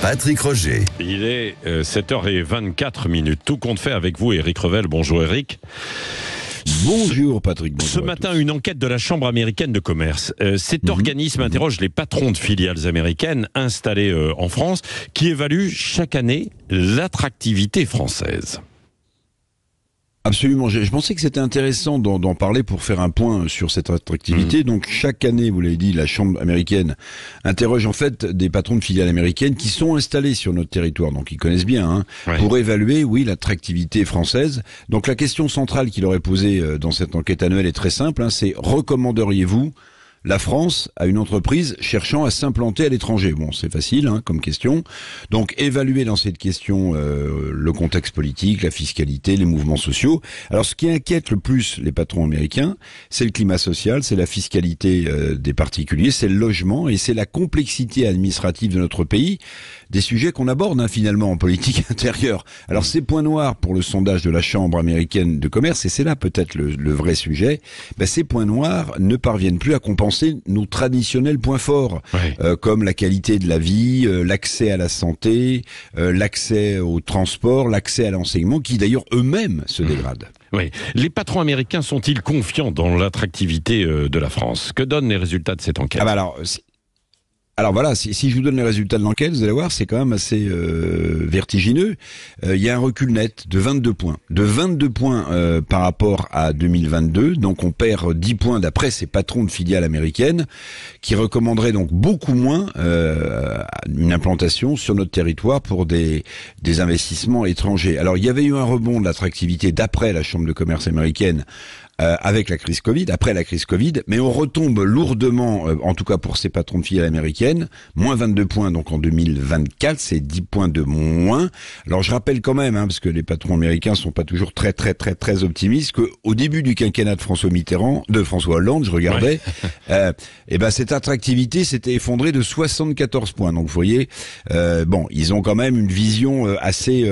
Patrick Roger. Il est 7h24. Tout compte fait avec vous, Éric Revel. Bonjour Éric. Bonjour Patrick. Bonjour Ce matin, une enquête de la Chambre américaine de commerce. Cet organisme interroge les patrons de filiales américaines installées en France qui évaluent chaque année l'attractivité française. Absolument, je pensais que c'était intéressant d'en parler pour faire un point sur cette attractivité. Donc chaque année, vous l'avez dit, la Chambre américaine interroge en fait des patrons de filiales américaines qui sont installés sur notre territoire, donc ils connaissent bien, pour évaluer, l'attractivité française. Donc la question centrale qu'il aurait posée dans cette enquête annuelle est très simple, c'est recommanderiez-vous la France à une entreprise cherchant à s'implanter à l'étranger? Bon, c'est facile comme question. Donc, évaluer dans cette question le contexte politique, la fiscalité, les mouvements sociaux. Alors, ce qui inquiète le plus les patrons américains, c'est le climat social, c'est la fiscalité des particuliers, c'est le logement et c'est la complexité administrative de notre pays, des sujets qu'on aborde finalement en politique intérieure. Alors, ces points noirs pour le sondage de la Chambre américaine de commerce, et c'est là peut-être le vrai sujet, ces points noirs ne parviennent plus à compenser nos traditionnels points forts, comme la qualité de la vie, l'accès à la santé, l'accès au transport, l'accès à l'enseignement, qui d'ailleurs eux-mêmes se dégradent. Oui. Les patrons américains sont-ils confiants dans l'attractivité de la France? Que donnent les résultats de cette enquête? Alors voilà, si je vous donne les résultats de l'enquête, vous allez voir, c'est quand même assez vertigineux. Il y a un recul net de 22 points. De 22 points par rapport à 2022. Donc on perd 10 points d'après ces patrons de filiales américaines qui recommanderaient donc beaucoup moins une implantation sur notre territoire pour des investissements étrangers. Alors il y avait eu un rebond de l'attractivité d'après la Chambre de commerce américaine avec la crise Covid, après la crise Covid, mais on retombe lourdement, en tout cas pour ces patrons de filiales américaines, moins 22 points donc en 2024, c'est 10 points de moins. Alors je rappelle quand même, parce que les patrons américains sont pas toujours très optimistes, qu'au début du quinquennat de François Hollande, je regardais, cette attractivité s'était effondrée de 74 points. Donc vous voyez, ils ont quand même une vision assez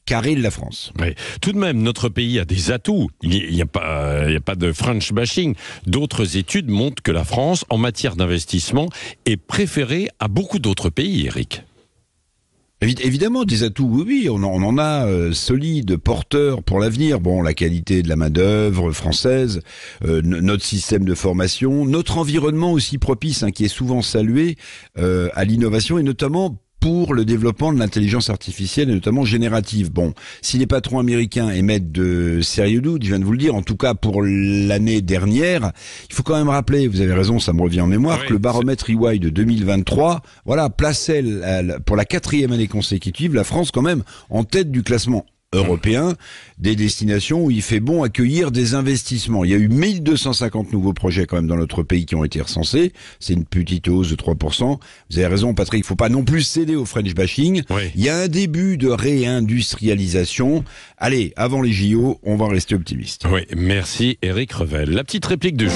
carré de la France. Oui. Tout de même, notre pays a des atouts. Il n'y a pas de French bashing. D'autres études montrent que la France, en matière d'investissement, est préférée à beaucoup d'autres pays, Éric. Évidemment, des atouts, oui, on en a solides, porteurs pour l'avenir. Bon, la qualité de la main-d'œuvre française, notre système de formation, notre environnement aussi propice, qui est souvent salué à l'innovation et notamment pour le développement de l'intelligence artificielle et notamment générative. Bon, si les patrons américains émettent de sérieux doutes, je viens de vous le dire, en tout cas pour l'année dernière, il faut quand même rappeler, vous avez raison, ça me revient en mémoire, que le baromètre EY de 2023, plaçait pour la 4e année consécutive la France quand même en tête du classement européen des destinations où il fait bon accueillir des investissements. Il y a eu 1250 nouveaux projets quand même dans notre pays qui ont été recensés. C'est une petite hausse de 3%. Vous avez raison Patrick, il faut pas non plus céder au French bashing. Oui. Il y a un début de réindustrialisation. Allez, avant les JO, on va rester optimiste. Oui, merci Éric Revel. La petite réplique du jour.